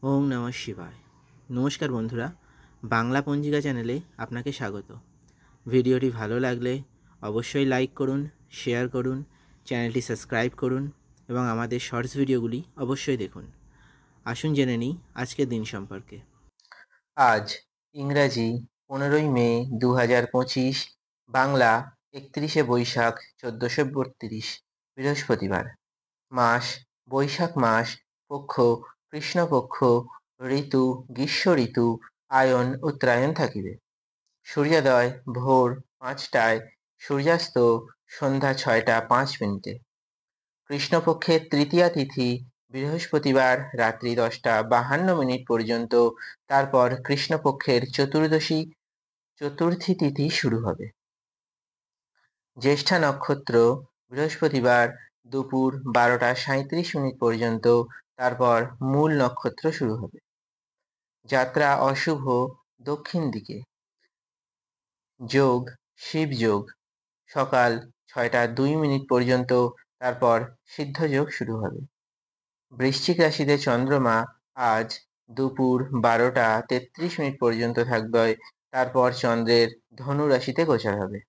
ওম নমঃ শিবায়। নমস্কার বন্ধুরা, বাংলা পঞ্জিকা চ্যানেলে আপনাকে স্বাগত। ভিডিওটি ভালো লাগলে অবশ্যই লাইক করুন, শেয়ার করুন, চ্যানেলটি সাবস্ক্রাইব করুন এবং আমাদের শর্টস ভিডিওগুলি অবশ্যই দেখুন। আসুন জেনে নিই আজকের দিন সম্পর্কে। আজ ইংরাজি 15ই মে 2025, বাংলা 31শে বৈশাখ 1432, বৃহস্পতিবার। মাস বৈশাখ মাস, পক্ষ কৃষ্ণপক্ষ, ঋতু গ্রীষ্ম ঋতু, আয়ন উত্তরায়ণ থাকিবে। সূর্যোদয় ভোর 5টায়, সূর্যাস্ত সন্ধ্যা 6টা 5 মিনিটে। কৃষ্ণপক্ষের তৃতীয়া তিথি বৃহস্পতিবার রাত্রি 10টা 52 মিনিট পর্যন্ত, তারপর কৃষ্ণপক্ষের চতুর্থী তিথি শুরু হবে। জ্যেষ্ঠা নক্ষত্র বৃহস্পতিবার দুপুর 12টা 37 মিনিট পর্যন্ত, তারপর মূল নক্ষত্র শুরু হবে। যাত্রা অশুভ দক্ষিণ দিকে। যোগ শিবযোগ সকাল 6টা 2 মিনিট পর্যন্ত, তারপর সিদ্ধযোগ শুরু হবে। বৃশ্চিক রাশিতে চন্দ্রমা আজ দুপুর 12টা 33 মিনিট পর্যন্ত থাকবে, তারপর চন্দ্রের ধনু রাশিতে গোচর হবে।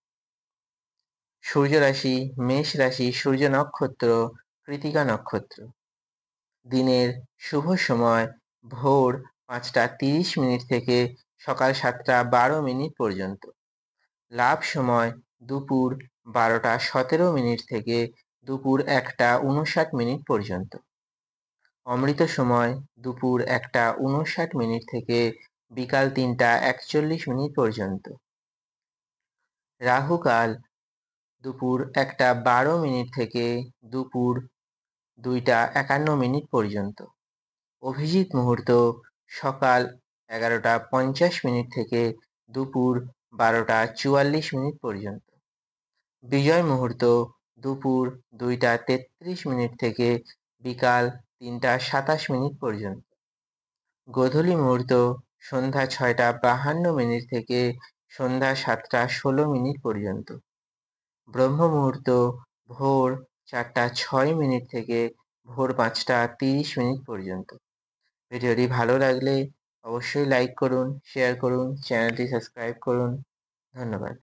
সূর্য রাশি মেষ রাশি, সূর্য নক্ষত্র কৃতিকা নক্ষত্র। দিনের শুভ সময় ভোর 5টা 30 মিনিট থেকে সকাল 7টা 12 মিনিট পর্যন্ত। লাভ সময় দুপুর 12টা 17 মিনিট থেকে দুপুর 1টা 59 মিনিট পর্যন্ত। অমৃত সময় দুপুর 1টা 59 মিনিট থেকে বিকাল 3টা 41 মিনিট পর্যন্ত। রাহুকাল দুপুর 1টা 12 মিনিট থেকে দুপুর 2টা 51 মিনিট পর্যন্ত। অভিজিৎ মুহূর্ত সকাল 11টা 50 মিনিট থেকে দুপুর 12টা 44 মিনিট পর্যন্ত। বিজয় মুহূর্ত দুপুর 2টা 33 মিনিট থেকে বিকাল 3টা 27 মিনিট পর্যন্ত। গোধূলি মুহূর্ত সন্ধ্যা 6টা 52 মিনিট থেকে সন্ধ্যা 7টা 16 মিনিট পর্যন্ত। ব্রহ্ম মুহূর্ত ভোর 4টা 6 মিনিট থেকে ভোর 5টা 30 মিনিট পর্যন্ত। ভিডিওটি ভালো লাগলে অবশ্যই লাইক করুন, শেয়ার করুন, চ্যানেলটি সাবস্ক্রাইব করুন। ধন্যবাদ।